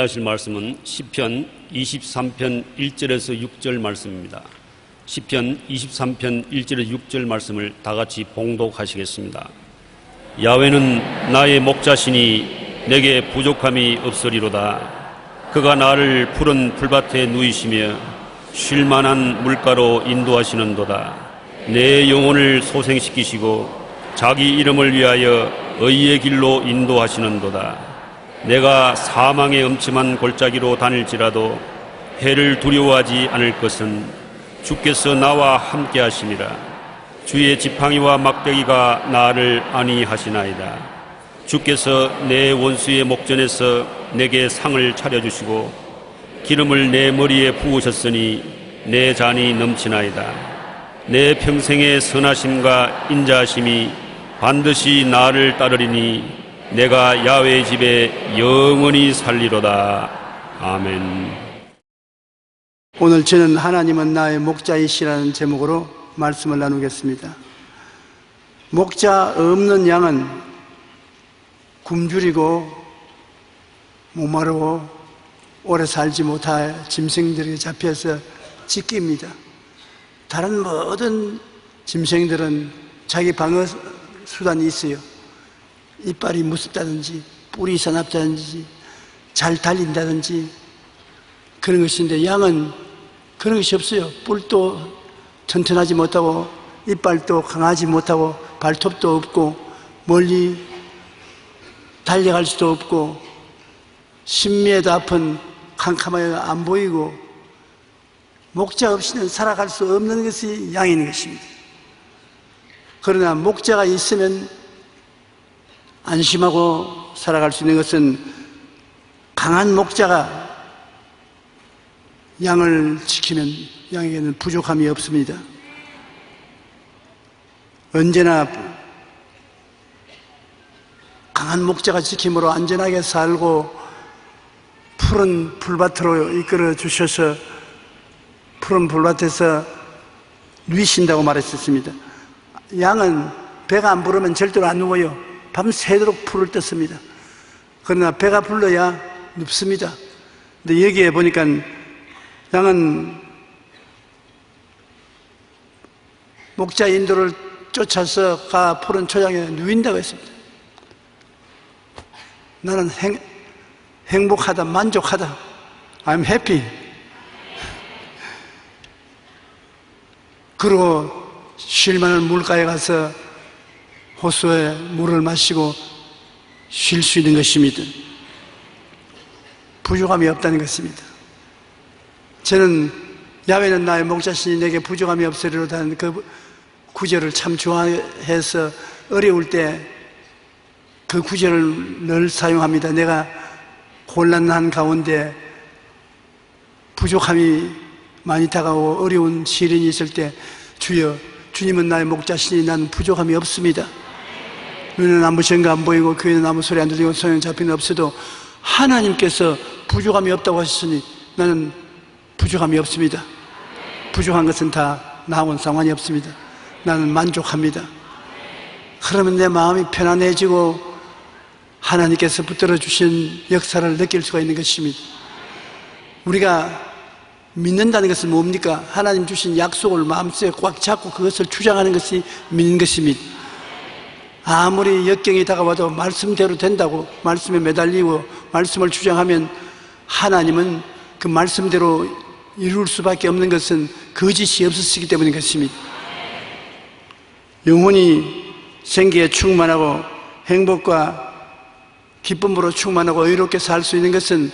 은혜하실 말씀은 시편 23편 1절에서 6절 말씀입니다. 시편 23편 1절에서 6절 말씀을 다 같이 봉독하시겠습니다. 야훼는 나의 목자시니 내게 부족함이 없으리로다. 그가 나를 푸른 풀밭에 누이시며 쉴만한 물가로 인도하시는도다. 내 영혼을 소생시키시고 자기 이름을 위하여 의의 길로 인도하시는도다. 내가 사망의 음침한 골짜기로 다닐지라도 해를 두려워하지 않을 것은 주께서 나와 함께 하심이라. 주의 지팡이와 막대기가 나를 안위하시나이다. 주께서 내 원수의 목전에서 내게 상을 차려주시고 기름을 내 머리에 부으셨으니 내 잔이 넘치나이다. 내 평생의 선하심과 인자하심이 반드시 나를 따르리니 내가 야훼의 집에 영원히 살리로다. 아멘. 오늘 저는 하나님은 나의 목자이시라는 제목으로 말씀을 나누겠습니다. 목자 없는 양은 굶주리고 목마르고 오래 살지 못할 짐승들에게 잡혀서 찢깁니다. 다른 모든 짐승들은 자기 방어 수단이 있어요. 이빨이 무섭다든지 뿔이 사납다든지 잘 달린다든지 그런 것인데 양은 그런 것이 없어요. 뿔도 튼튼하지 못하고 이빨도 강하지 못하고 발톱도 없고 멀리 달려갈 수도 없고 신미에도 앞은 캄캄하게 안 보이고 목자 없이는 살아갈 수 없는 것이 양인 것입니다. 그러나 목자가 있으면 안심하고 살아갈 수 있는 것은 강한 목자가 양을 지키면 양에게는 부족함이 없습니다. 언제나 강한 목자가 지킴으로 안전하게 살고 푸른 풀밭으로 이끌어 주셔서 푸른 풀밭에서 누이신다고 말했었습니다. 양은 배가 안 부르면 절대로 안 누워요. 밤새도록 풀을 뜯습니다. 그러나 배가 불러야 눕습니다. 근데 여기에 보니까 양은 목자 인도를 쫓아서 가 푸른 초장에 누인다고 했습니다. 나는 행복하다, 만족하다. I'm happy. 그리고 쉴만한 물가에 가서 호수에 물을 마시고 쉴 수 있는 것입니다. 부족함이 없다는 것입니다. 저는 야훼는 나의 목자시니 내게 부족함이 없으리로다는 그 구절을 참 좋아해서 어려울 때 그 구절을 늘 사용합니다. 내가 곤란한 가운데 부족함이 많이 다가오고 어려운 시련이 있을 때 주여, 주님은 나의 목자시니 나는 부족함이 없습니다. 눈에는 아무 증거 안 보이고 귀에는 아무 소리 안 들리고 손에는 잡히는 없어도 하나님께서 부족함이 없다고 하셨으니 나는 부족함이 없습니다. 부족한 것은 다 나하고는 상관이 없습니다. 나는 만족합니다. 그러면 내 마음이 편안해지고 하나님께서 붙들어 주신 역사를 느낄 수가 있는 것입니다. 우리가 믿는다는 것은 뭡니까? 하나님 주신 약속을 마음속에 꽉 잡고 그것을 주장하는 것이 믿는 것입니다. 아무리 역경이 다가와도 말씀대로 된다고 말씀에 매달리고 말씀을 주장하면 하나님은 그 말씀대로 이룰 수밖에 없는 것은 거짓이 없으시기 때문인 것입니다. 영혼이 생기에 충만하고 행복과 기쁨으로 충만하고 의롭게 살 수 있는 것은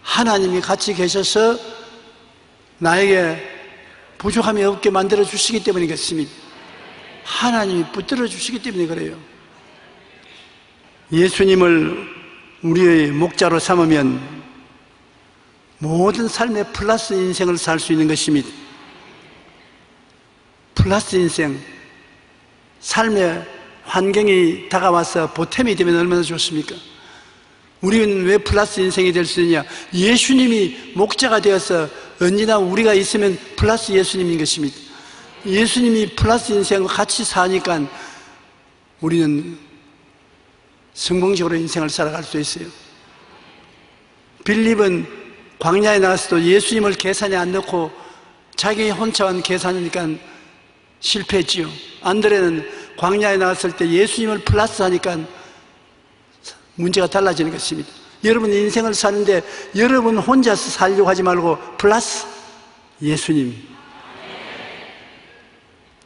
하나님이 같이 계셔서 나에게 부족함이 없게 만들어 주시기 때문인 것입니다. 하나님이 붙들어 주시기 때문에 그래요. 예수님을 우리의 목자로 삼으면 모든 삶의 플러스 인생을 살 수 있는 것입니다. 플러스 인생, 삶의 환경이 다가와서 보탬이 되면 얼마나 좋습니까? 우리는 왜 플러스 인생이 될 수 있느냐? 예수님이 목자가 되어서 언제나 우리가 있으면 플러스 예수님인 것입니다. 예수님이 플러스 인생과 같이 사니까 우리는 성공적으로 인생을 살아갈 수 있어요. 빌립은 광야에 나가서도 예수님을 계산에 안 넣고 자기 혼자만 계산하니까 실패했지요. 안드레는 광야에 나갔을 때 예수님을 플러스 하니까 문제가 달라지는 것입니다. 여러분 인생을 사는데 여러분 혼자서 살려고 하지 말고 플러스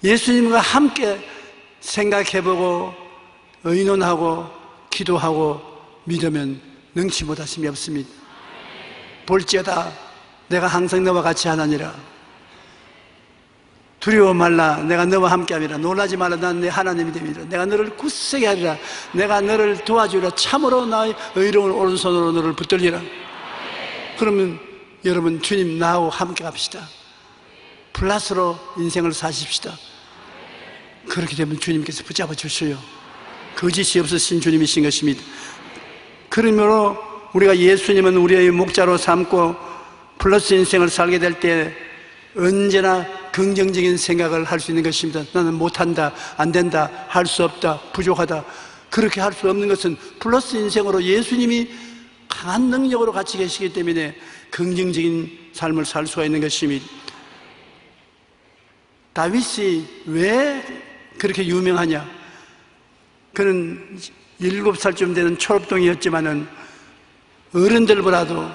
예수님과 함께 생각해보고 의논하고 기도하고 믿으면 능치 못하심이 없습니다. 볼지어다 내가 항상 너와 같이 하나니라. 두려워 말라 내가 너와 함께함이라. 놀라지 말라 난 내 하나님이 됨이라. 내가 너를 굳세게 하리라. 내가 너를 도와주리라. 참으로 나의 의로운 오른손으로 너를 붙들리라. 그러면 여러분 주님 나하고 함께 갑시다. 플러스로 인생을 사십시다. 그렇게 되면 주님께서 붙잡아 주셔요. 거짓이 없으신 주님이신 것입니다. 그러므로 우리가 예수님은 우리의 목자로 삼고 플러스 인생을 살게 될 때 언제나 긍정적인 생각을 할 수 있는 것입니다. 나는 못한다, 안 된다, 할 수 없다, 부족하다. 그렇게 할 수 없는 것은 플러스 인생으로 예수님이 강한 능력으로 같이 계시기 때문에 긍정적인 삶을 살 수가 있는 것입니다. 다윗이 왜 그렇게 유명하냐? 그는 7살쯤 되는 초록동이었지만은 어른들보다도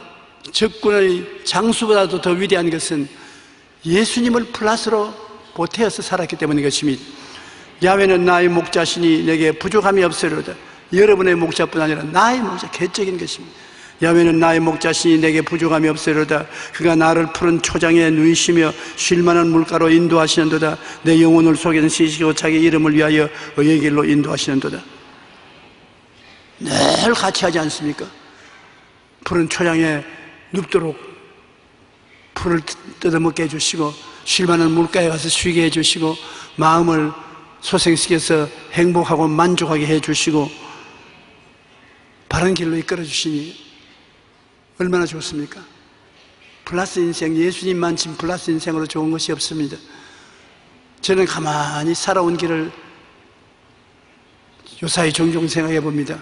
적군의 장수보다도 더 위대한 것은 예수님을 플러스로 보태어서 살았기 때문인 것입니다. 야훼는 나의 목자시니 내게 부족함이 없으리로다. 여러분의 목자뿐 아니라 나의 목자, 개적인 것입니다. 야훼는 나의 목자시니 내게 부족함이 없으리로다. 그가 나를 푸른 초장에 누이시며 쉴만한 물가로 인도하시는도다. 내 영혼을 속에는 씻으시고 자기 이름을 위하여 의의 길로 인도하시는도다. 늘 같이 하지 않습니까? 푸른 초장에 눕도록 풀을 뜯어먹게 해주시고 쉴만한 물가에 가서 쉬게 해주시고 마음을 소생시켜서 행복하고 만족하게 해주시고 바른 길로 이끌어 주시니 얼마나 좋습니까? 플러스 인생, 예수님만 진 플러스 인생으로 좋은 것이 없습니다. 저는 가만히 살아온 길을 요사이 종종 생각해 봅니다.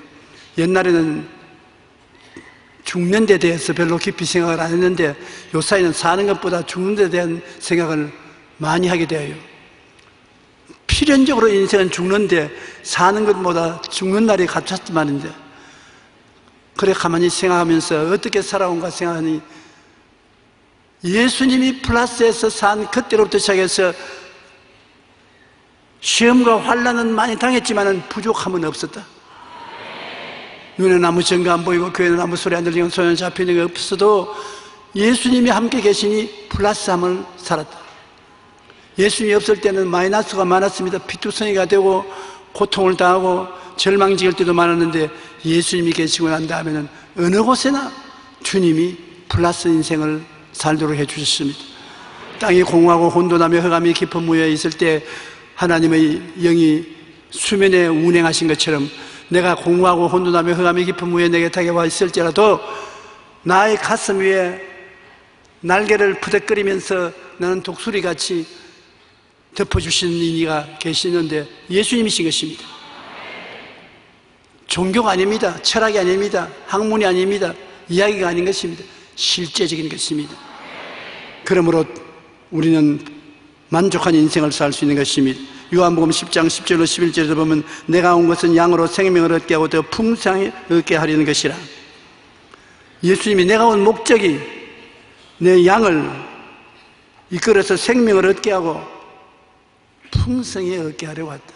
옛날에는 죽는 데 대해서 별로 깊이 생각을 안 했는데 요사이는 사는 것보다 죽는 데 대한 생각을 많이 하게 되어요. 필연적으로 인생은 죽는데 사는 것보다 죽는 날이 값졌지만인데 그래 가만히 생각하면서 어떻게 살아온가 생각하니 예수님이 플러스에서 산 그때로부터 시작해서 시험과 환난은 많이 당했지만 부족함은 없었다. 눈에는 아무 증거 안 보이고 귀에는 아무 소리 안 들리고 손에 잡히는 게 없어도 예수님이 함께 계시니 플러스함을 살았다. 예수님이 없을 때는 마이너스가 많았습니다. 피투성이가 되고 고통을 당하고 절망지을 때도 많았는데 예수님이 계시고 난 다음에는 어느 곳에나 주님이 플러스 인생을 살도록 해주셨습니다. 땅이 공허하고 혼돈하며 흑암이 깊은 무에 있을 때 하나님의 영이 수면에 운행하신 것처럼 내가 공허하고 혼돈하며 흑암이 깊은 무에 내게 다가와 있을지라도 나의 가슴 위에 날개를 푸덕거리면서 나는 독수리같이 덮어주시는 이가 계시는데 예수님이신 것입니다. 종교가 아닙니다. 철학이 아닙니다. 학문이 아닙니다. 이야기가 아닌 것입니다. 실제적인 것입니다. 그러므로 우리는 만족한 인생을 살 수 있는 것입니다. 요한복음 10장 10절로 11절에서 보면 내가 온 것은 양으로 생명을 얻게 하고 더 풍성히 얻게 하려는 것이라. 예수님이 내가 온 목적이 내 양을 이끌어서 생명을 얻게 하고 풍성히 얻게 하려고 왔다.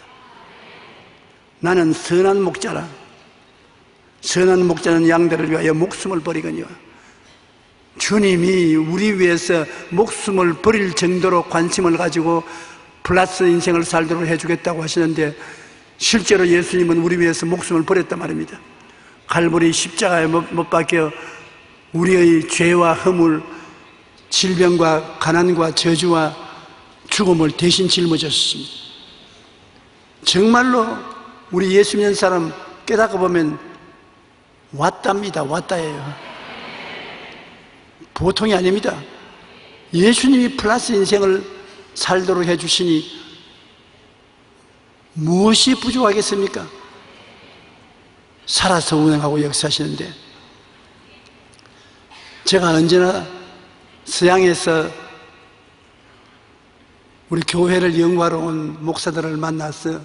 나는 선한 목자라. 선한 목자는 양들을 위하여 목숨을 버리거니와. 주님이 우리 위해서 목숨을 버릴 정도로 관심을 가지고 플러스 인생을 살도록 해주겠다고 하시는데 실제로 예수님은 우리 위해서 목숨을 버렸단 말입니다. 갈보리 십자가에 못 박혀 우리의 죄와 허물, 질병과 가난과 저주와 죽음을 대신 짊어졌습니다. 정말로 우리 예수 믿는 사람 깨닫고 보면 왔답니다. 왔다예요. 보통이 아닙니다. 예수님이 플러스 인생을 살도록 해주시니 무엇이 부족하겠습니까? 살아서 운행하고 역사하시는데 제가 언제나 서양에서 우리 교회를 연구하러 온 목사들을 만나서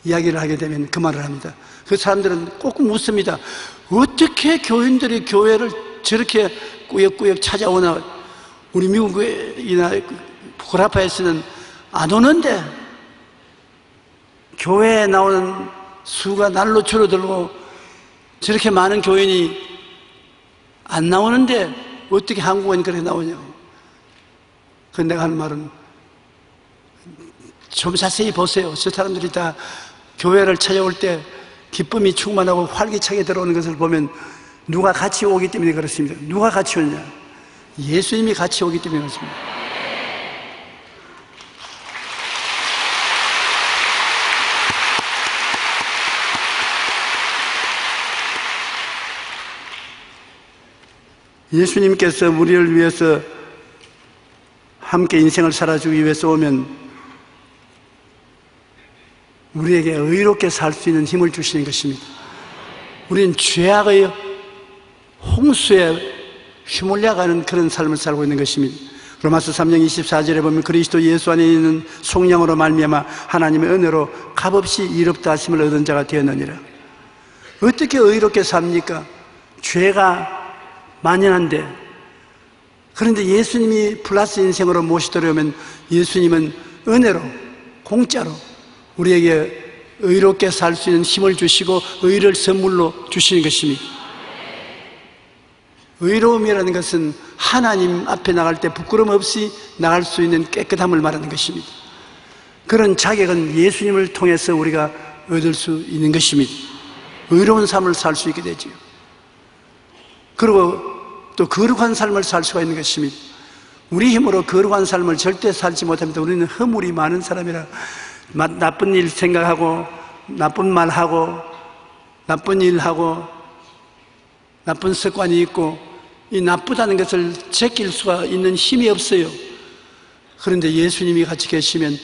이야기를 하게 되면 그 말을 합니다. 그 사람들은 꼭 묻습니다. 어떻게 교인들이 교회를 저렇게 꾸역꾸역 찾아오나. 우리 미국이나 구라파에서는 안 오는데 교회에 나오는 수가 날로 줄어들고 저렇게 많은 교인이 안 나오는데 어떻게 한국은 그렇게 나오냐고. 그런데 내가 하는 말은 좀 자세히 보세요. 저 사람들이 다 교회를 찾아올 때 기쁨이 충만하고 활기차게 들어오는 것을 보면 누가 같이 오기 때문에 그렇습니다. 누가 같이 오느냐? 예수님이 같이 오기 때문에 그렇습니다. 예수님께서 우리를 위해서 함께 인생을 살아주기 위해서 오면 우리에게 의롭게 살 수 있는 힘을 주시는 것입니다. 우리는 죄악의 홍수에 휘몰려가는 그런 삶을 살고 있는 것입니다. 로마서 3장 24절에 보면 그리스도 예수 안에 있는 속량으로 말미암아 하나님의 은혜로 값없이 의롭다 하심을 얻은 자가 되었느니라. 어떻게 의롭게 삽니까? 죄가 만연한데. 그런데 예수님이 플러스 인생으로 모시더라면 예수님은 은혜로, 공짜로 우리에게 의롭게 살 수 있는 힘을 주시고 의를 선물로 주시는 것입니다. 의로움이라는 것은 하나님 앞에 나갈 때 부끄럼 없이 나갈 수 있는 깨끗함을 말하는 것입니다. 그런 자격은 예수님을 통해서 우리가 얻을 수 있는 것입니다. 의로운 삶을 살 수 있게 되죠. 그리고 또 거룩한 삶을 살 수가 있는 것입니다. 우리 힘으로 거룩한 삶을 절대 살지 못합니다. 우리는 허물이 많은 사람이라 나쁜 일 생각하고 나쁜 말하고 나쁜 일하고 나쁜 습관이 있고 이 나쁘다는 것을 제낄 수가 있는 힘이 없어요. 그런데 예수님이 같이 계시면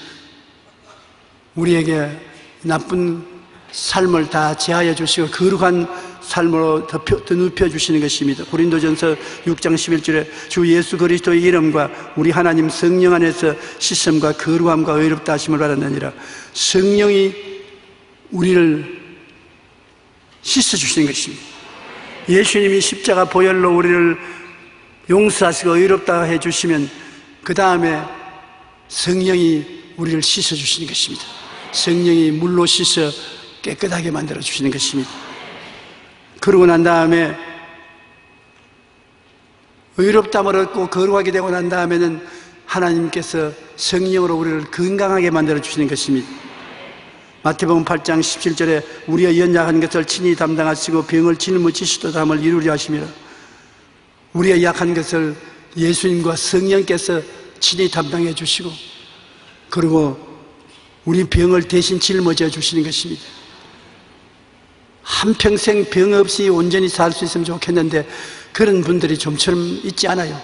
우리에게 나쁜 삶을 다 제하여 주시고 거룩한 삶으로 더 눕혀주시는 것입니다. 고린도전서 6장 11절에 주 예수 그리스도의 이름과 우리 하나님 성령 안에서 씻음과 거룩함과 의롭다 하심을 받았느니라. 성령이 우리를 씻어주시는 것입니다. 예수님이 십자가 보혈로 우리를 용서하시고 의롭다 해주시면 그 다음에 성령이 우리를 씻어주시는 것입니다. 성령이 물로 씻어 깨끗하게 만들어주시는 것입니다. 그러고 난 다음에 의롭다함을 얻고 거룩하게 되고 난 다음에는 하나님께서 성령으로 우리를 건강하게 만들어주시는 것입니다. 마태복음 8장 17절에 우리가 연약한 것을 친히 담당하시고 병을 짊어지시도 담을 이루려 하심이라. 우리가 약한 것을 예수님과 성령께서 친히 담당해 주시고 그리고 우리 병을 대신 짊어져 주시는 것입니다. 한평생 병 없이 온전히 살 수 있으면 좋겠는데 그런 분들이 좀처럼 있지 않아요.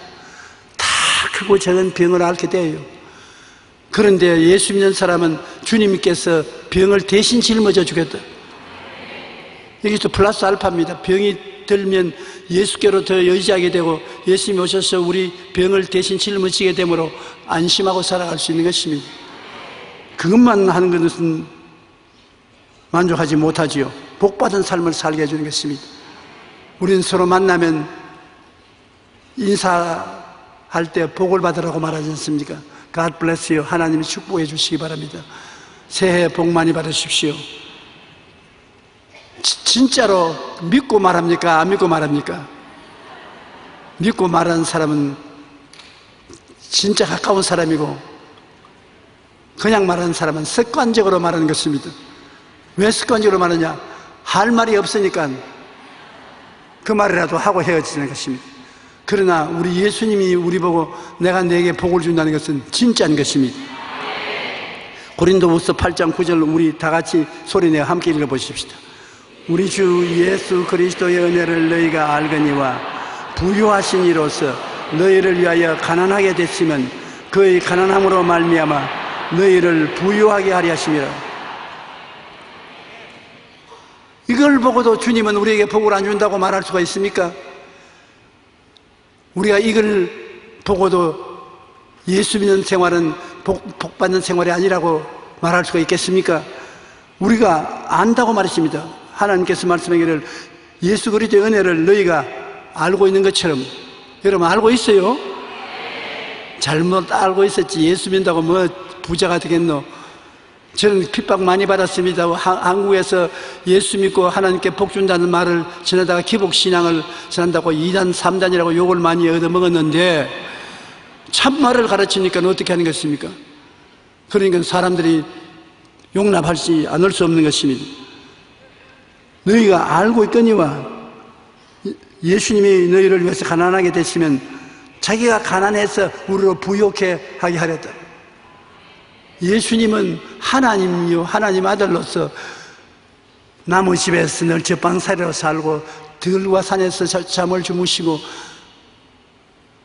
다 크고 작은 병을 앓게 돼요. 그런데 예수 믿는 사람은 주님께서 병을 대신 짊어져 주겠다. 여기 또 플러스 알파입니다. 병이 들면 예수께로 더 의지하게 되고 예수님이 오셔서 우리 병을 대신 짊어지게 되므로 안심하고 살아갈 수 있는 것입니다. 그것만 하는 것은 만족하지 못하지요. 복받은 삶을 살게 해주는 것입니다. 우리는 서로 만나면 인사할 때 복을 받으라고 말하지 않습니까? God bless you. 하나님이 축복해 주시기 바랍니다. 새해 복 많이 받으십시오. 진짜로 믿고 말합니까? 안 믿고 말합니까? 믿고 말하는 사람은 진짜 가까운 사람이고 그냥 말하는 사람은 습관적으로 말하는 것입니다. 왜 습관적으로 말하냐? 할 말이 없으니까 그 말이라도 하고 헤어지는 것입니다. 그러나 우리 예수님이 우리 보고 내가 내게 복을 준다는 것은 진짜인 것입니다. 고린도후서 8장 9절 우리 다 같이 소리내어 함께 읽어보십시다. 우리 주 예수 그리스도의 은혜를 너희가 알거니와 부유하신 이로서 너희를 위하여 가난하게 됐으면 그의 가난함으로 말미암아 너희를 부유하게 하려 하심이라. 이걸 보고도 주님은 우리에게 복을 안 준다고 말할 수가 있습니까? 우리가 이걸 보고도 예수 믿는 생활은 복받는 생활이 아니라고 말할 수가 있겠습니까? 우리가 안다고 말했습니다. 하나님께서 말씀하기를 예수 그리스도의 은혜를 너희가 알고 있는 것처럼. 여러분 알고 있어요? 잘못 알고 있었지. 예수 믿는다고 뭐 부자가 되겠노? 저는 핍박 많이 받았습니다. 한국에서 예수 믿고 하나님께 복 준다는 말을 전하다가 기복신앙을 전한다고 2단 3단이라고 욕을 많이 얻어먹었는데 참말을 가르치니까 어떻게 하는 것입니까? 그러니까 사람들이 용납하지 않을 수 없는 것입니다. 너희가 알고 있거니와 예수님이 너희를 위해서 가난하게 되시면 자기가 가난해서 우리로 부욕해 하게 하렸다. 예수님은 하나님이요 하나님 아들로서 나무 집에서 늘 적방살이로 살고 들과 산에서 잠을 주무시고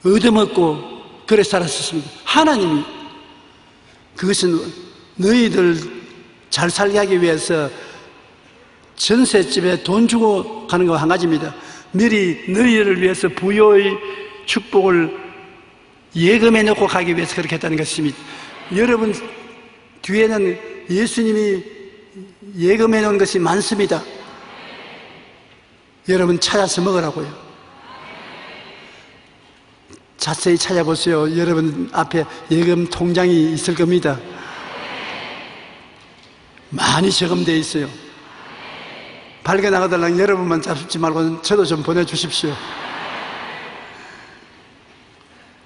얻어먹고 그래 살았습니다. 하나님이. 그것은 너희들 잘 살게 하기 위해서 전셋집에 돈 주고 가는 거 한 가지입니다. 미리 너희를 위해서 부요의 축복을 예금해 놓고 가기 위해서 그렇게 했다는 것입니다. 여러분 뒤에는 예수님이 예금해 놓은 것이 많습니다. 여러분 찾아서 먹으라고요. 자세히 찾아보세요. 여러분 앞에 예금 통장이 있을 겁니다. 많이 저금되어 있어요. 발견하달라면 여러분만 잡지 말고 저도 좀 보내주십시오.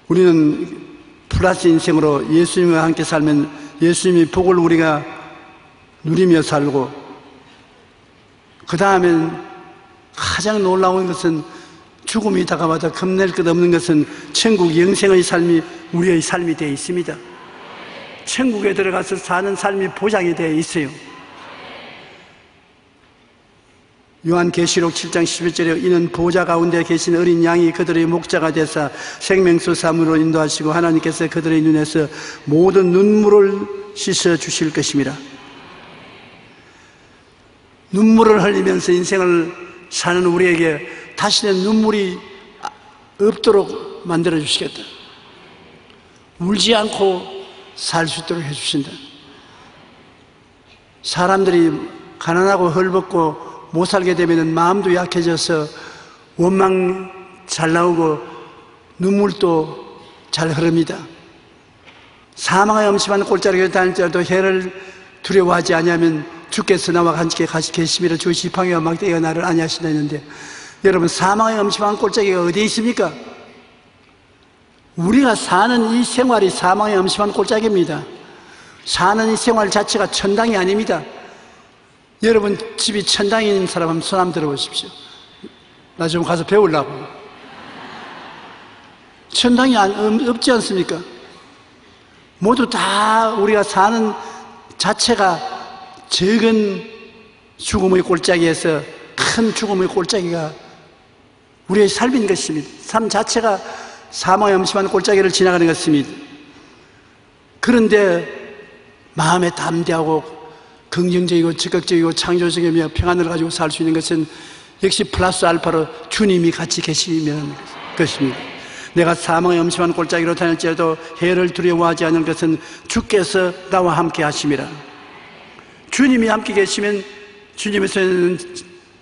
우리는 플러스 인생으로 예수님과 함께 살면 예수님이 복을 우리가 누리며 살고, 그 다음엔 가장 놀라운 것은 죽음이 다가와도 겁낼 것 없는 것은 천국 영생의 삶이 우리의 삶이 되어 있습니다. 천국에 들어가서 사는 삶이 보장이 되어 있어요. 요한계시록 7장 11절에 이는 보좌 가운데 계신 어린 양이 그들의 목자가 되사 생명수 사물로 인도하시고 하나님께서 그들의 눈에서 모든 눈물을 씻어 주실 것입니다. 눈물을 흘리면서 인생을 사는 우리에게 다시는 눈물이 없도록 만들어 주시겠다. 울지 않고 살 수 있도록 해주신다. 사람들이 가난하고 헐벗고 못 살게 되면 마음도 약해져서 원망 잘 나오고 눈물도 잘 흐릅니다. 사망의 엄심한 꼴자리에 다닐지라도 해를 두려워하지 아니하면 주께서 나와 함께 계시미라. 주 지팡이와 막대기가 나를 안위하신다 했는데, 여러분 사망의 엄심한 꼴자리가 어디에 있습니까? 우리가 사는 이 생활이 사망의 엄심한 꼴짝입니다. 사는 이 생활 자체가 천당이 아닙니다. 여러분 집이 천당에 있는 사람 한번 손 한번 들어보십시오. 나 좀 가서 배우려고. 천당이 없지 않습니까? 모두 다 우리가 사는 자체가 적은 죽음의 골짜기에서 큰 죽음의 골짜기가 우리의 삶인 것입니다. 삶 자체가 사망의 엄심한 골짜기를 지나가는 것입니다. 그런데 마음에 담대하고 긍정적이고 적극적이고 창조적이며 평안을 가지고 살 수 있는 것은 역시 플러스 알파로 주님이 같이 계시면 것입니다. 내가 사망의 엄심한 골짜기로 다닐지라도 해를 두려워하지 않을 것은 주께서 나와 함께 하심이라. 주님이 함께 계시면 주님에서는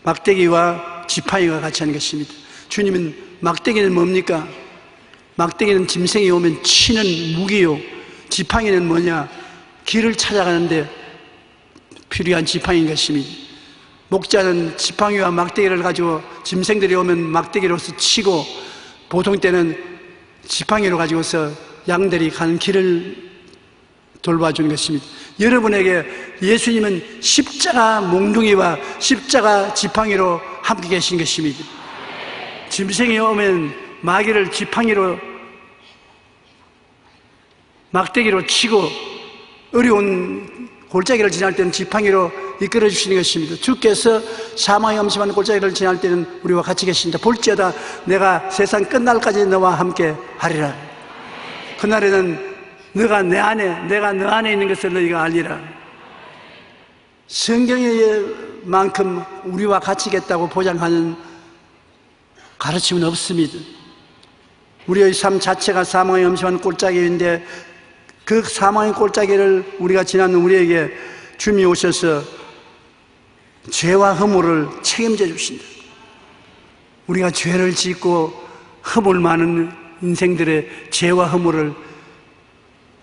막대기와 지팡이가 같이 하는 것입니다. 주님은 막대기는 뭡니까? 막대기는 짐승이 오면 치는 무기요, 지팡이는 뭐냐? 길을 찾아가는데 필요한 지팡이인 것입니다. 목자는 지팡이와 막대기를 가지고 짐승들이 오면 막대기로서 치고, 보통 때는 지팡이로 가지고서 양들이 가는 길을 돌봐주는 것입니다. 여러분에게 예수님은 십자가 몽둥이와 십자가 지팡이로 함께 계신 것입니다. 짐승이 오면 마귀를 지팡이로, 막대기로 치고 어려운 골짜기를 지날 때는 지팡이로 이끌어 주시는 것입니다. 주께서 사망의 엄심한 골짜기를 지날 때는 우리와 같이 계신다. 볼지어다 내가 세상 끝날까지 너와 함께 하리라. 그날에는 너가 내 안에, 내가 너 안에 있는 것을 너희가 알리라. 성경의 만큼 우리와 같이 겠다고 보장하는 가르침은 없습니다. 우리의 삶 자체가 사망의 엄심한 골짜기인데 그 사망의 골짜기를 우리가 지나는 우리에게 주님이 오셔서 죄와 허물을 책임져 주신다. 우리가 죄를 짓고 허물 많은 인생들의 죄와 허물을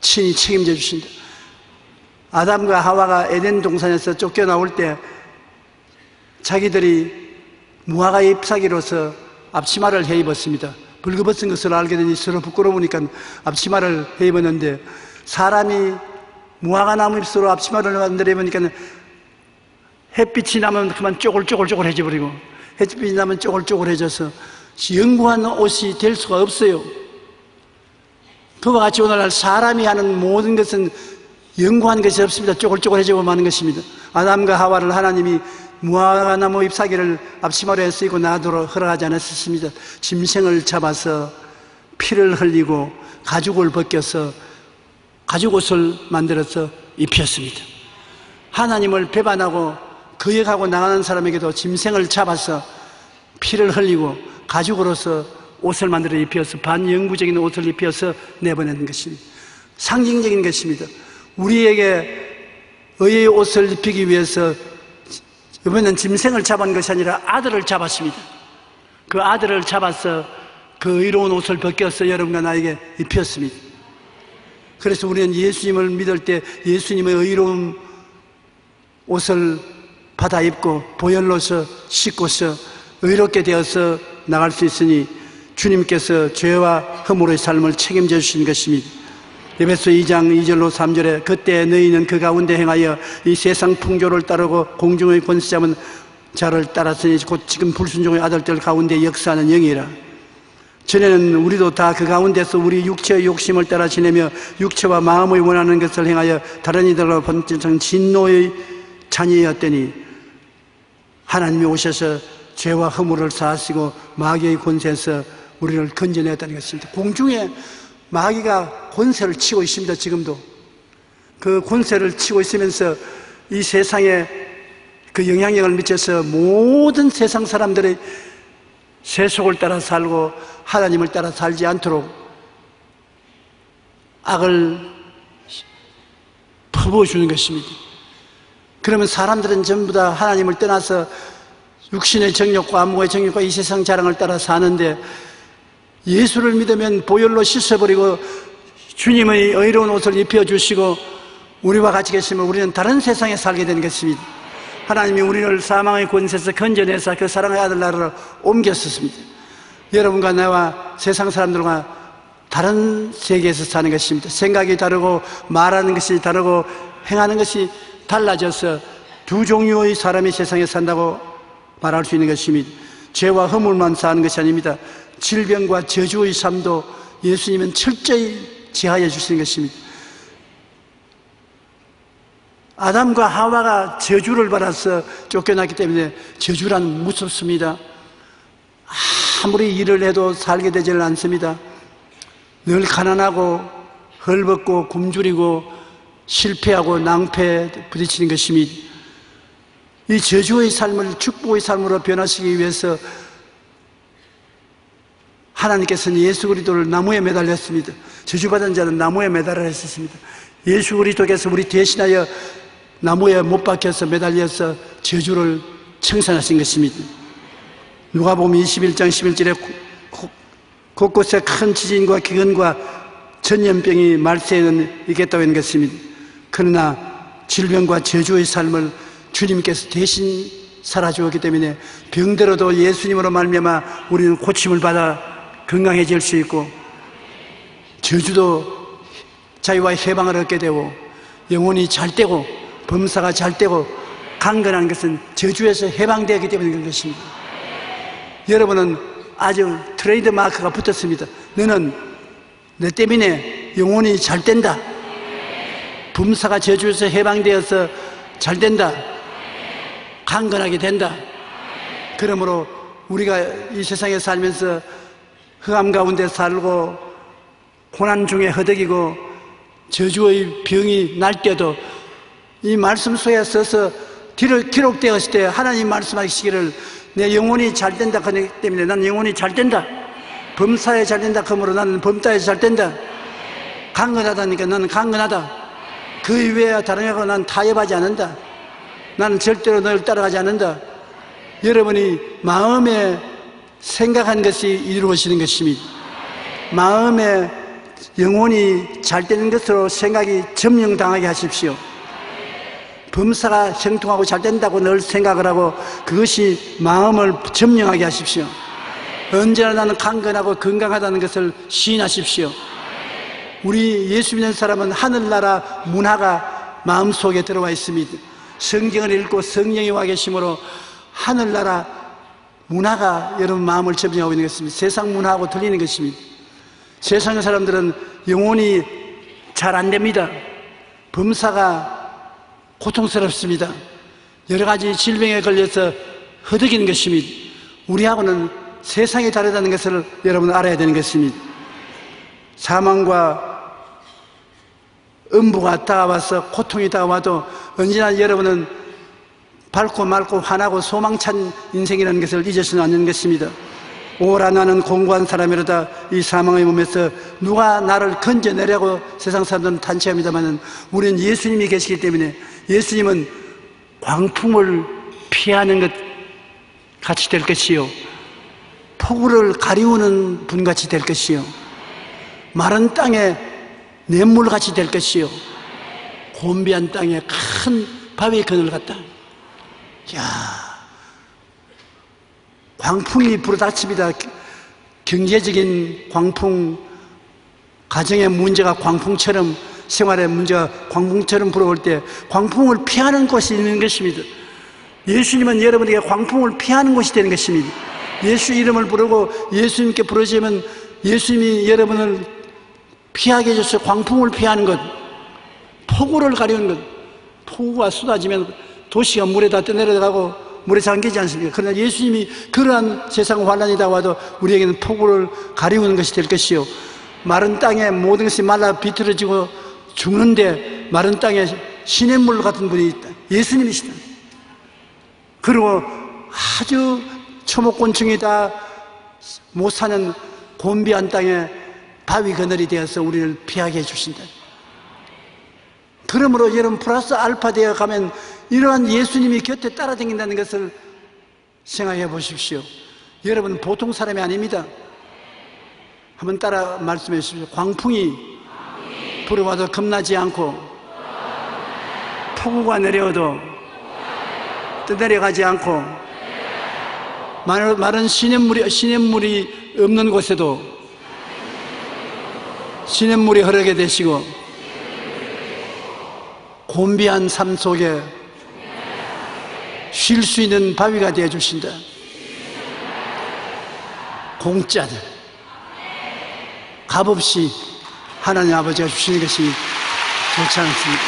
친히 책임져 주신다. 아담과 하와가 에덴 동산에서 쫓겨나올 때 자기들이 무화과 잎사귀로서 앞치마를 해 입었습니다. 벌거벗은 것을 알게 되니 서로 부끄러우니까 앞치마를 해 입었는데, 사람이 무화과 나무 잎으로 앞치마를 만들어 입으니까 햇빛이 나면 그만 쪼글쪼글해져 버리고, 햇빛이 나면 쪼글쪼글해져서 영구한 옷이 될 수가 없어요. 그와 같이 오늘날 사람이 하는 모든 것은 영구한 것이 없습니다. 쪼글쪼글해지고 마는 것입니다. 아담과 하와를 하나님이 무화과나무 잎사귀를 앞치마로 해 쓰이고 놔두도록 허락하지 않았습니다. 짐승을 잡아서 피를 흘리고 가죽을 벗겨서 가죽옷을 만들어서 입혔습니다. 하나님을 배반하고 거역하고 나가는 사람에게도 짐승을 잡아서 피를 흘리고 가죽으로서 옷을 만들어 입혀서 반영구적인 옷을 입혀서 내보내는 것입니다. 상징적인 것입니다. 우리에게 의의 옷을 입히기 위해서 이번엔 짐승을 잡은 것이 아니라 아들을 잡았습니다. 그 아들을 잡아서 그 의로운 옷을 벗겨서 여러분과 나에게 입혔습니다. 그래서 우리는 예수님을 믿을 때 예수님의 의로운 옷을 받아 입고 보혈로서 씻고서 의롭게 되어서 나갈 수 있으니 주님께서 죄와 허물의 삶을 책임져 주신 것입니다. 에베소 2장 2절로 3절에 그때 너희는 그 가운데 행하여 이 세상 풍조를 따르고 공중의 권세 잡은 자를 따랐으니 곧 지금 불순종의 아들들 가운데 역사하는 영이라. 전에는 우리도 다 그 가운데서 우리 육체의 욕심을 따라 지내며 육체와 마음의 원하는 것을 행하여 다른 이들과 번쩍한 진노의 자녀였더니 하나님이 오셔서 죄와 허물을 사하시고 마귀의 권세에서 우리를 건져냈다는 것입니다. 공중에 마귀가 권세를 치고 있습니다. 지금도 그 권세를 치고 있으면서 이 세상에 그 영향력을 미쳐서 모든 세상 사람들의 세속을 따라 살고 하나님을 따라 살지 않도록 악을 퍼부어주는 것입니다. 그러면 사람들은 전부 다 하나님을 떠나서 육신의 정욕과 안목의 정욕과 이 세상 자랑을 따라 사는데, 예수를 믿으면 보혈로 씻어버리고 주님의 의로운 옷을 입혀주시고 우리와 같이 계시면 우리는 다른 세상에 살게 되는 것입니다. 하나님이 우리를 사망의 권세에서 건져내서 그 사랑의 아들 나라로 옮겼습니다. 여러분과 나와 세상 사람들과 다른 세계에서 사는 것입니다. 생각이 다르고 말하는 것이 다르고 행하는 것이 달라져서 두 종류의 사람이 세상에 산다고 말할 수 있는 것입니다. 죄와 허물만 사는 것이 아닙니다. 질병과 저주의 삶도 예수님은 철저히 제하여 주시는 것입니다. 아담과 하와가 저주를 받아서 쫓겨났기 때문에 저주란 무섭습니다. 아무리 일을 해도 살게 되지는 않습니다. 늘 가난하고 헐벗고 굶주리고 실패하고 낭패에 부딪히는 것입니다. 이 저주의 삶을 축복의 삶으로 변화시키기 위해서 하나님께서는 예수 그리스도를 나무에 매달렸습니다. 저주받은 자는 나무에 매달아 했었습니다. 예수 그리스도께서 우리 대신하여 나무에 못 박혀서 매달려서 저주를 청산하신 것입니다. 누가복음 21장 11절에 곳곳에 큰 지진과 기근과 전염병이 말세에는 있겠다고 하는 것입니다. 그러나 질병과 저주의 삶을 주님께서 대신 살아주었기 때문에 병들어도 예수님으로 말미암아 우리는 고침을 받아 건강해질 수 있고, 저주도 자유와 해방을 얻게 되고, 영혼이 잘 되고 범사가 잘 되고, 강건한 것은 저주에서 해방되기 때문에 그런 것입니다. 여러분은 아주 트레이드 마크가 붙었습니다. 너는 내 때문에 영혼이 잘 된다. 범사가 저주에서 해방되어서 잘 된다. 강건하게 된다. 그러므로 우리가 이 세상에 살면서 흑암 가운데 살고 고난 중에 허덕이고 저주의 병이 날 때도 이 말씀 속에 써서 기록되었을 때 하나님 말씀하시기를 내 영혼이 잘 된다 하기 때문에 난 영혼이 잘 된다. 범사에 잘 된다 그러므로 나는 범사에 잘 된다. 강건하다니까 나는 강건하다. 그 이외에 다른 애가 난 타협하지 않는다. 나는 절대로 너를 따라가지 않는다. 여러분이 마음에 생각한 것이 이루어지는 것입니다. 마음에 영혼이 잘 되는 것으로 생각이 점령당하게 하십시오. 범사가 형통하고 잘 된다고 늘 생각을 하고 그것이 마음을 점령하게 하십시오. 언제나 나는 강건하고 건강하다는 것을 시인하십시오. 우리 예수 믿는 사람은 하늘나라 문화가 마음속에 들어와 있습니다. 성경을 읽고 성령이 와 계심으로 하늘나라 문화가 여러분 마음을 점령하고 있는 것입니다. 세상 문화하고 틀리는 것입니다. 세상의 사람들은 영혼이 잘 안 됩니다. 범사가 고통스럽습니다. 여러 가지 질병에 걸려서 허덕이는 것입니다. 우리하고는 세상이 다르다는 것을 여러분 알아야 되는 것입니다. 사망과 음부가 다가와서 고통이 다가와도 언제나 여러분은 밝고 맑고 환하고 소망찬 인생이라는 것을 잊어서는 않는 것입니다. 오라 나는 공고한 사람이로다. 이 사망의 몸에서 누가 나를 건져내려고 세상 사람들은 탄식합니다만 우리는 예수님이 계시기 때문에 예수님은 광풍을 피하는 것 같이 될 것이요 폭우를 가리우는 분같이 될 것이요 마른 땅에 냇물같이 될 것이요 곤비한 땅에 큰 바위 그늘 같다. 야, 광풍이 불어닥칩니다. 경제적인 광풍, 가정의 문제가 광풍처럼, 생활의 문제가 광풍처럼 불어올 때 광풍을 피하는 곳이 있는 것입니다. 예수님은 여러분에게 광풍을 피하는 곳이 되는 것입니다. 예수 이름을 부르고 예수님께 부르시면 예수님이 여러분을 피하게 해줘서 광풍을 피하는 것, 폭우를 가리우는 것. 폭우가 쏟아지면 도시가 물에 다 떠내려가고 물에 잠기지 않습니까? 그러나 예수님이 그러한 세상 환란이 다와도 우리에게는 폭우를 가리우는 것이 될 것이요 마른 땅에 모든 것이 말라 비틀어지고 죽는데 마른 땅에 시냇물 같은 분이 있다. 예수님이시다. 그리고 아주 초목곤충이 다 못 사는 곤비한 땅에 바위 그늘이 되어서 우리를 피하게 해주신다. 그러므로 여러분 플러스 알파 되어 가면 이러한 예수님이 곁에 따라다닌다는 것을 생각해 보십시오. 여러분은 보통 사람이 아닙니다. 한번 따라 말씀해 주십시오. 광풍이 불어와도 겁나지 않고 폭우가 내려와도 떠내려가지 않고 마른 시냇물이 없는 곳에도 시냇물이 흐르게 되시고 곤비한 삶 속에 쉴 수 있는 바위가 되어 주신다. 공짜다. 값없이 하나님 아버지가 주시는 것이 좋지 않습니다.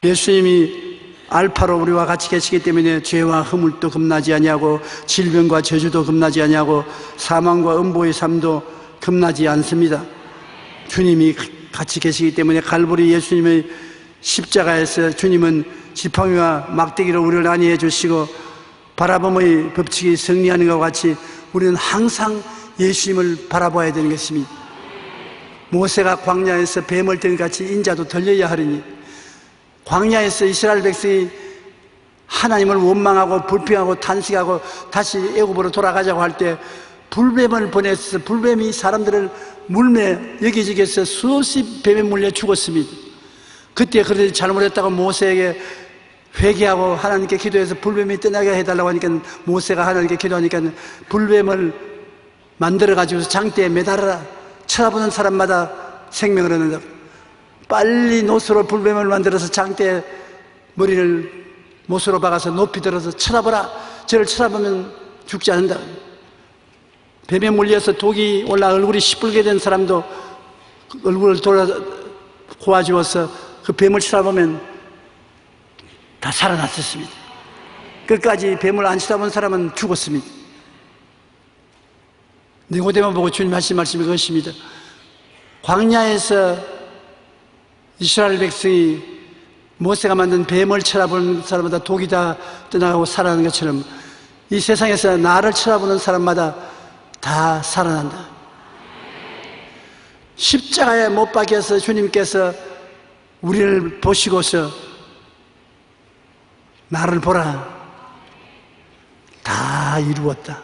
예수님이 알파로 우리와 같이 계시기 때문에 죄와 허물도 겁나지 아니하고 질병과 저주도 겁나지 아니하고 사망과 음보의 삶도 겁나지 않습니다. 주님이 같이 계시기 때문에 갈보리 예수님의 십자가에서 주님은 지팡이와 막대기로 우리를 안위해 주시고 바라봄의 법칙이 승리하는 것과 같이 우리는 항상 예수님을 바라봐야 되는 것입니다. 모세가 광야에서 뱀을 든 같이 인자도 들려야 하리니 광야에서 이스라엘 백성이 하나님을 원망하고 불평하고 탄식하고 다시 애굽으로 돌아가자고 할 때 불뱀을 보내서 불뱀이 사람들을 물매 여기저기서 수없이 뱀에 물려 죽었습니다. 그때 그들이 잘못했다고 모세에게 회개하고 하나님께 기도해서 불뱀이 떠나게 해달라고 하니까 모세가 하나님께 기도하니까 불뱀을 만들어가지고 장대에 매달아라. 쳐다보는 사람마다 생명을 얻는다. 빨리 노수로 불뱀을 만들어서 장대에 머리를 못으로 박아서 높이 들어서 쳐다보라. 저를 쳐다보면 죽지 않는다. 뱀에 물려서 독이 올라 얼굴이 시뻘게 된 사람도 얼굴을 고아주어서 그 뱀을 쳐다보면 다 살아났었습니다. 끝까지 뱀을 안 쳐다본 사람은 죽었습니다. 니고데모 보고 주님 하신 말씀이 그것입니다. 광야에서 이스라엘 백성이 모세가 만든 뱀을 쳐다본 사람마다 독이 다 떠나가고 살아나는 것처럼 이 세상에서 나를 쳐다보는 사람마다 다 살아난다. 십자가에 못 박혀서 주님께서 우리를 보시고서 나를 보라, 다 이루었다.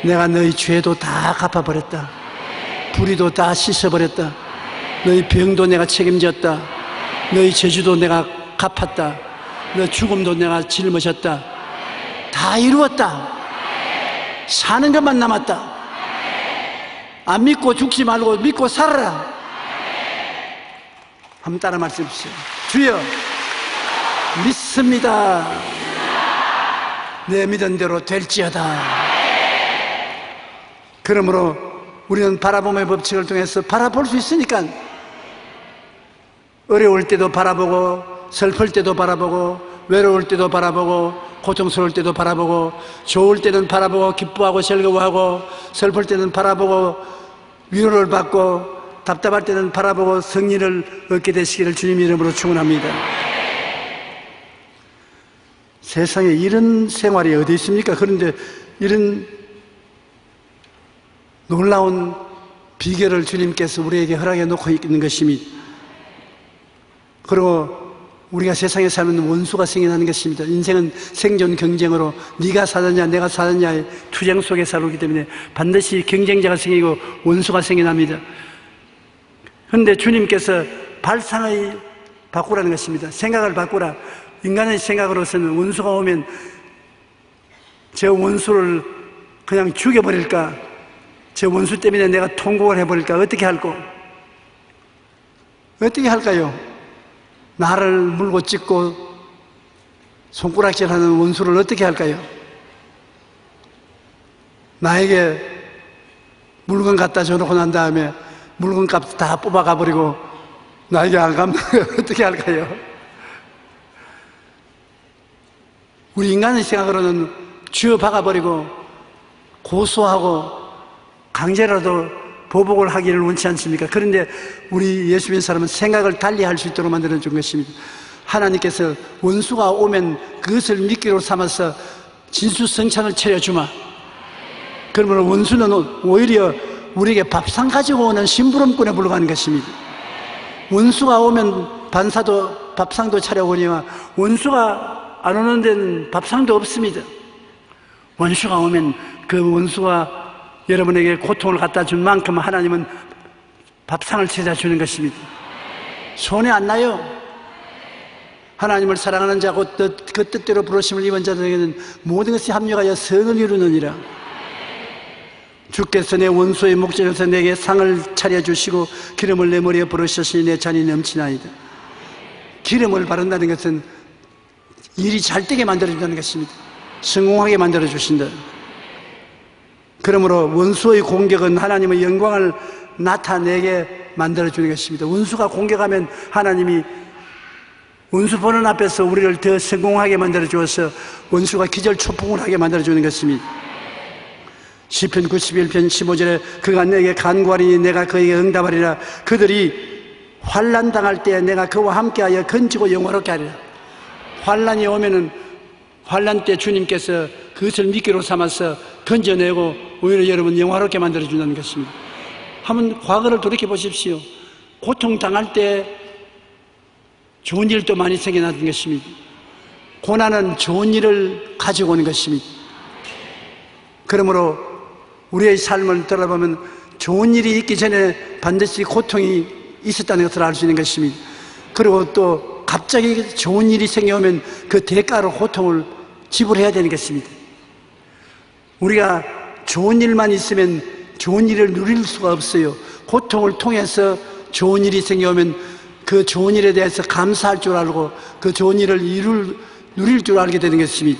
내가 너희 죄도 다 갚아버렸다. 불의도 다 씻어버렸다. 너희 병도 내가 책임졌다. 너희 죄주도 내가 갚았다. 너 죽음도 내가 짊어졌다. 다 이루었다. 사는 것만 남았다. 안 믿고 죽지 말고 믿고 살아라. 한번 따라 말씀해주세요. 주여, 믿습니다. 내 믿은 대로 될지어다. 그러므로 우리는 바라봄의 법칙을 통해서 바라볼 수 있으니까, 어려울 때도 바라보고, 슬플 때도 바라보고, 외로울 때도 바라보고, 고통스러울 때도 바라보고, 좋을 때는 바라보고 기뻐하고 즐거워하고, 슬플 때는 바라보고 위로를 받고, 답답할 때는 바라보고 승리를 얻게 되시기를 주님 이름으로 축원합니다. 세상에 이런 생활이 어디 있습니까? 그런데 이런 놀라운 비결을 주님께서 우리에게 허락해 놓고 있는 것입니다. 그리고 우리가 세상에 살면 원수가 생겨나는 것입니다. 인생은 생존 경쟁으로 네가 사느냐 내가 사느냐의 투쟁 속에 살기 때문에 반드시 경쟁자가 생기고 원수가 생겨납니다. 그런데 주님께서 발상의 바꾸라는 것입니다. 생각을 바꾸라. 인간의 생각으로서는 원수가 오면 저 원수를 그냥 죽여버릴까, 저 원수 때문에 내가 통곡을 해버릴까, 어떻게 할까? 어떻게 할까요? 나를 물고 찢고 손가락질하는 원수를 어떻게 할까요? 나에게 물건 갖다 줘놓고 난 다음에 물건값 다 뽑아가버리고 나에게 안 갚는 어떻게 할까요? 우리 인간의 생각으로는 쥐어박아버리고 고소하고 강제라도 보복을 하기를 원치 않습니까? 그런데 우리 예수 믿는 사람은 생각을 달리할 수 있도록 만들어준 것입니다. 하나님께서 원수가 오면 그것을 미끼로 삼아서 진수성찬을 차려주마. 그러면 원수는 오히려 우리에게 밥상 가지고 오는 심부름꾼에 불과한 것입니다. 원수가 오면 반사도 밥상도 차려오니와 원수가 안 오는 데는 밥상도 없습니다. 원수가 오면 그 원수가 여러분에게 고통을 갖다 준 만큼 하나님은 밥상을 찾아주는 것입니다. 손해 안 나요. 하나님을 사랑하는 자고 그 뜻대로 부르심을 입은 자들에게는 모든 것이 합력하여 성을 이루느니라. 주께서 내 원수의 목전에서 내게 상을 차려주시고 기름을 내 머리에 부으셨으니 내 잔이 넘치나이다. 기름을 바른다는 것은 일이 잘 되게 만들어준다는 것입니다. 성공하게 만들어주신다. 그러므로 원수의 공격은 하나님의 영광을 나타내게 만들어주는 것입니다. 원수가 공격하면 하나님이 원수 보는 앞에서 우리를 더 성공하게 만들어주어서 원수가 기절초풍을 하게 만들어주는 것입니다. 시편 91편 15절에 그가 내게 간구하리니 내가 그에게 응답하리라. 그들이 환난 당할 때 내가 그와 함께하여 건지고 영화롭게 하리라. 환난이 오면은 환난 때 주님께서 그것을 미끼로 삼아서 건져내고 오히려 여러분 영화롭게 만들어준다는 것입니다. 한번 과거를 돌이켜 보십시오. 고통당할 때 좋은 일도 많이 생겨나는 것입니다. 고난은 좋은 일을 가지고 오는 것입니다. 그러므로 우리의 삶을 돌아보면 좋은 일이 있기 전에 반드시 고통이 있었다는 것을 알 수 있는 것입니다. 그리고 또 갑자기 좋은 일이 생겨오면 그 대가로 고통을 지불해야 되는 것입니다. 우리가 좋은 일만 있으면 좋은 일을 누릴 수가 없어요. 고통을 통해서 좋은 일이 생겨오면 그 좋은 일에 대해서 감사할 줄 알고 그 좋은 일을 누릴 줄 알게 되는 것입니다.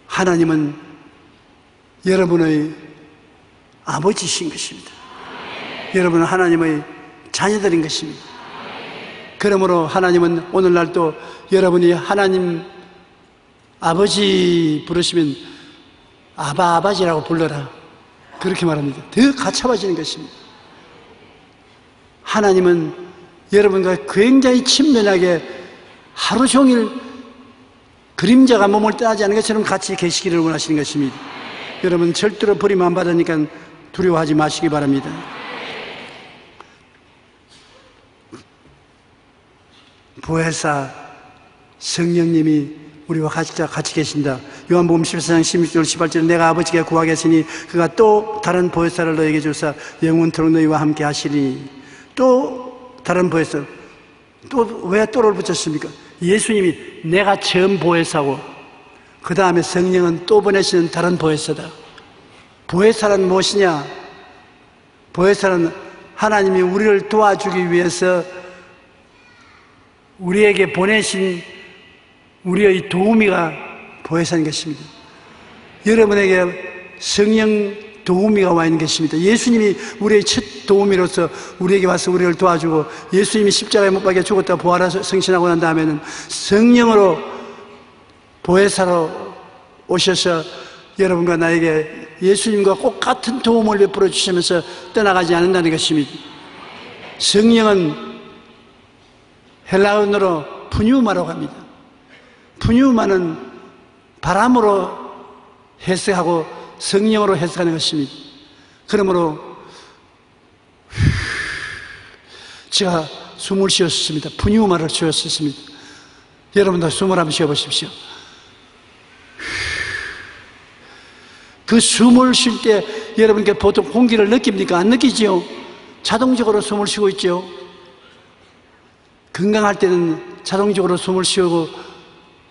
하나님은 여러분의 아버지신 것입니다. 여러분은 하나님의 자녀들인 것입니다. 그러므로 하나님은 오늘날도 여러분이 하나님 아버지 부르시면 아바지라고 불러라, 그렇게 말합니다. 더 가차워지는 것입니다. 하나님은 여러분과 굉장히 친밀하게 하루 종일 그림자가 몸을 떠나지 않는 것처럼 같이 계시기를 원하시는 것입니다. 여러분 절대로 버림 안 받으니까 두려워하지 마시기 바랍니다. 보혜사 성령님이 우리와 같이 계신다. 요한복음 14장 16절 18절 내가 아버지께 구하겠으니 그가 또 다른 보혜사를 너에게 주사 영원토록 너희와 함께 하시리니. 또 다른 보혜사. 또 왜 또를 붙였습니까? 예수님이 내가 처음 보혜사고 그 다음에 성령은 또 보내시는 다른 보혜사다. 보혜사란 무엇이냐? 보혜사는 하나님이 우리를 도와주기 위해서 우리에게 보내신 우리의 도우미가 보혜사인 것입니다. 여러분에게 성령 도우미가 와 있는 것입니다. 예수님이 우리의 첫 도우미로서 우리에게 와서 우리를 도와주고 예수님이 십자가에 못 박혀 죽었다 부활해서 성신하고 난 다음에는 성령으로 보혜사로 오셔서 여러분과 나에게 예수님과 꼭 같은 도움을 베풀어 주시면서 떠나가지 않는다는 것입니다. 성령은 헬라어로 푸뉴마라고 합니다. 푸뉴마는 바람으로 해석하고 성령으로 해석하는 것입니다. 그러므로 제가 숨을 쉬었습니다. 푸뉴마를 쉬었습니다. 여러분도 숨을 한번 쉬어보십시오. 그 숨을 쉴 때 여러분께 보통 공기를 느낍니까? 안 느끼지요? 자동적으로 숨을 쉬고 있죠. 건강할 때는 자동적으로 숨을 쉬고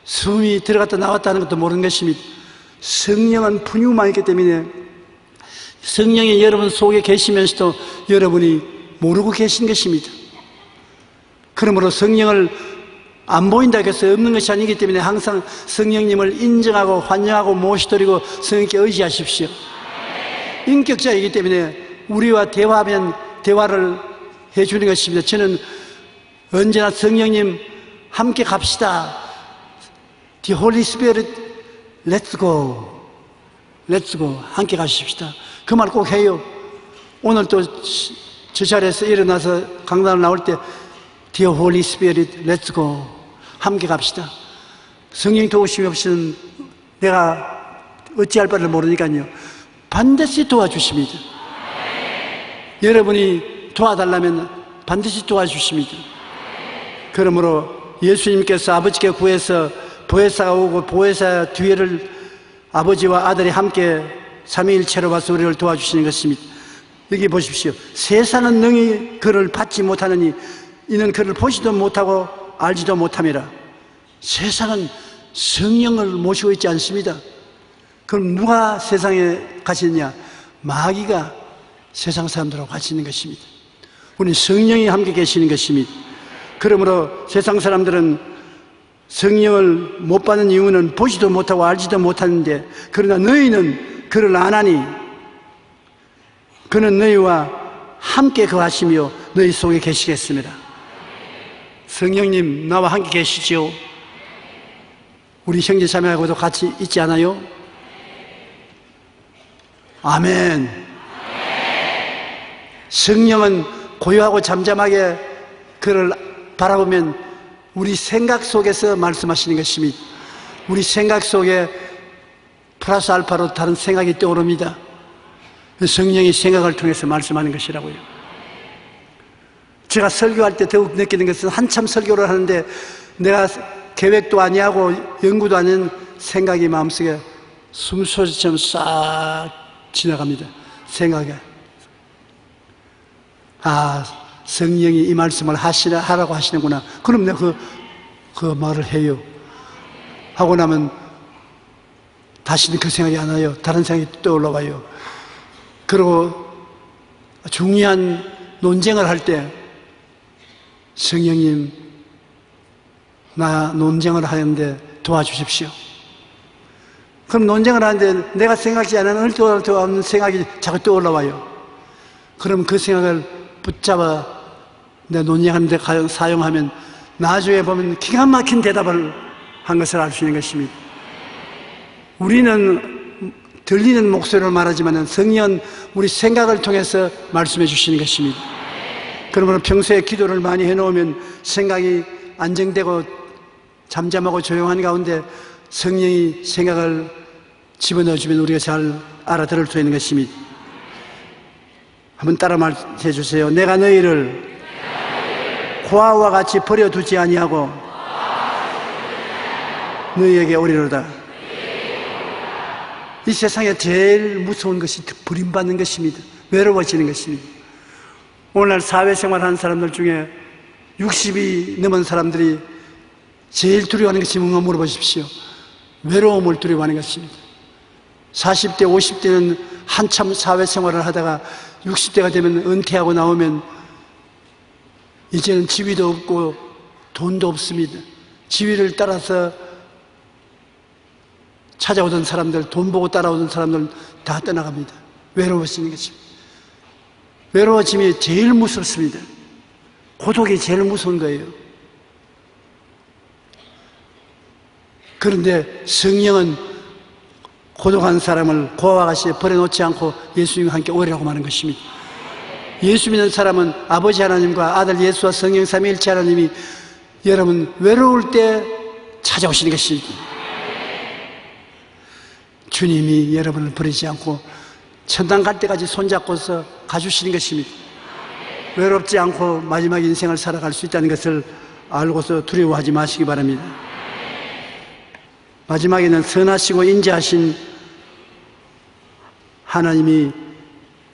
숨이 들어갔다 나왔다 하는 것도 모르는 것입니다. 성령은 푸뉴마이기 때문에 성령이 여러분 속에 계시면서도 여러분이 모르고 계신 것입니다. 그러므로 성령을 안 보인다고 해서 없는 것이 아니기 때문에 항상 성령님을 인정하고 환영하고 모시드리고 성령께 의지하십시오. 인격자이기 때문에 우리와 대화하면 대화를 해주는 것입니다. 저는 언제나 성령님 함께 갑시다. The Holy Spirit, let's go. Let's go. 함께 가십시다. 그 말 꼭 해요. 오늘 또 저 자리에서 일어나서 강단을 나올 때 Dear Holy Spirit, let's go. 함께 갑시다. 성령 도우심이 없이는 내가 어찌할 바를 모르니까요. 반드시 도와주십니다. 여러분이 도와달라면 반드시 도와주십니다. 그러므로 예수님께서 아버지께 구해서 보혜사가 오고 보혜사 뒤에를 아버지와 아들이 함께 삼위일체로 와서 우리를 도와주시는 것입니다. 여기 보십시오. 세상은 능히 그를 받지 못하느니 이는 그를 보지도 못하고 알지도 못함이라. 세상은 성령을 모시고 있지 않습니다. 그럼 누가 세상에 같이 있느냐? 마귀가 세상 사람들하고 같이 있는 것입니다. 우리 성령이 함께 계시는 것입니다. 그러므로 세상 사람들은 성령을 못 받는 이유는 보지도 못하고 알지도 못하는데 그러나 너희는 그를 아나니 그는 너희와 함께 거하시며 너희 속에 계시겠습니다. 성령님 나와 함께 계시지요? 우리 형제 자매하고도 같이 있지 않아요? 아멘. 성령은 고요하고 잠잠하게 그를 바라보면 우리 생각 속에서 말씀하시는 것입니다. 우리 생각 속에 플러스 알파로 다른 생각이 떠오릅니다. 성령이 생각을 통해서 말씀하는 것이라고요. 제가 설교할 때 더욱 느끼는 것은 한참 설교를 하는데 내가 계획도 아니하고 연구도 아닌 생각이 마음속에 숨소리처럼 싹 지나갑니다. 생각에. 아, 성령이 이 말씀을 하라고 하시는구나. 그럼 내가 그 말을 해요. 하고 나면 다시는 그 생각이 안 와요. 다른 생각이 떠올라와요. 그리고 중요한 논쟁을 할 때 성령님 나 논쟁을 하는데 도와주십시오. 그럼 논쟁을 하는데 내가 생각지 않은 얼토 없는 생각이 자꾸 떠올라와요. 그럼 그 생각을 붙잡아 내 논쟁하는 데 사용하면 나중에 보면 기가 막힌 대답을 한 것을 알 수 있는 것입니다. 우리는 들리는 목소리로 말하지만 성령은 우리 생각을 통해서 말씀해 주시는 것입니다. 그러므로 평소에 기도를 많이 해놓으면 생각이 안정되고 잠잠하고 조용한 가운데 성령이 생각을 집어넣어주면 우리가 잘 알아들을 수 있는 것입니다. 한번 따라 말해 주세요. 내가 너희를 고아와 같이 버려두지 아니하고 너희에게 오리로다. 이 세상에 제일 무서운 것이 버림받는 것입니다. 외로워지는 것입니다. 오늘날 사회생활하는 사람들 중에 60이 넘은 사람들이 제일 두려워하는 것이 뭔가 물어보십시오. 외로움을 두려워하는 것입니다. 40대, 50대는 한참 사회생활을 하다가 60대가 되면 은퇴하고 나오면 이제는 지위도 없고 돈도 없습니다. 지위를 따라서 찾아오던 사람들, 돈 보고 따라오던 사람들 다 떠나갑니다. 외로워지는 것입니다. 외로워짐이 제일 무섭습니다. 고독이 제일 무서운 거예요. 그런데 성령은 고독한 사람을 고아와 같이 버려놓지 않고 예수님과 함께 오리라고 말하는 것입니다. 예수 믿는 사람은 아버지 하나님과 아들 예수와 성령 삼위일체 하나님이 여러분 외로울 때 찾아오시는 것입니다. 주님이 여러분을 버리지 않고 천당 갈 때까지 손잡고서 가주시는 것입니다. 외롭지 않고 마지막 인생을 살아갈 수 있다는 것을 알고서 두려워하지 마시기 바랍니다. 마지막에는 선하시고 인자하신 하나님이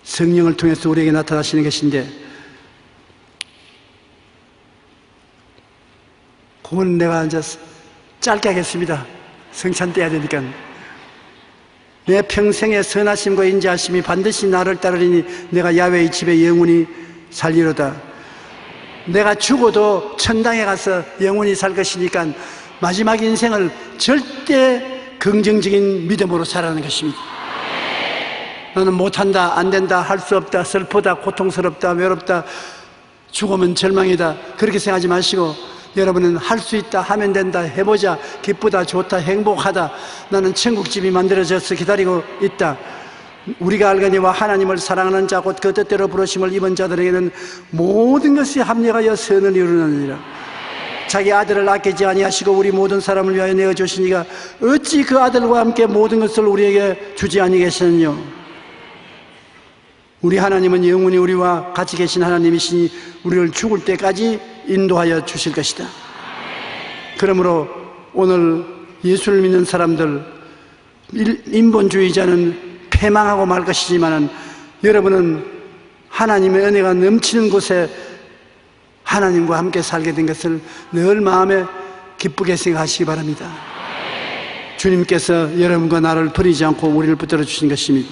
성령을 통해서 우리에게 나타나시는 것인데, 그건 내가 이제 짧게 하겠습니다. 성찬 떼야 되니까. 내 평생의 선하심과 인자하심이 반드시 나를 따르리니 내가 야훼의 집에 영원히 살리로다. 내가 죽어도 천당에 가서 영원히 살 것이니까 마지막 인생을 절대 긍정적인 믿음으로 살아가는 것입니다. 나는 못한다, 안 된다, 할 수 없다, 슬프다, 고통스럽다, 외롭다, 죽으면 절망이다, 그렇게 생각하지 마시고 여러분은 할 수 있다, 하면 된다, 해보자, 기쁘다, 좋다, 행복하다, 나는 천국집이 만들어져서 기다리고 있다. 우리가 알거니와 하나님을 사랑하는 자 곧 그 뜻대로 부르심을 입은 자들에게는 모든 것이 합력하여 선을 이루느니라. 자기 아들을 아끼지 아니하시고 우리 모든 사람을 위하여 내어주시니가 어찌 그 아들과 함께 모든 것을 우리에게 주지 아니겠느냐. 우리 하나님은 영원히 우리와 같이 계신 하나님이시니 우리를 죽을 때까지 인도하여 주실 것이다. 그러므로 오늘 예수를 믿는 사람들, 인본주의자는 패망하고 말 것이지만 여러분은 하나님의 은혜가 넘치는 곳에 하나님과 함께 살게 된 것을 늘 마음에 기쁘게 생각하시기 바랍니다. 주님께서 여러분과 나를 버리지 않고 우리를 붙들어 주신 것입니다.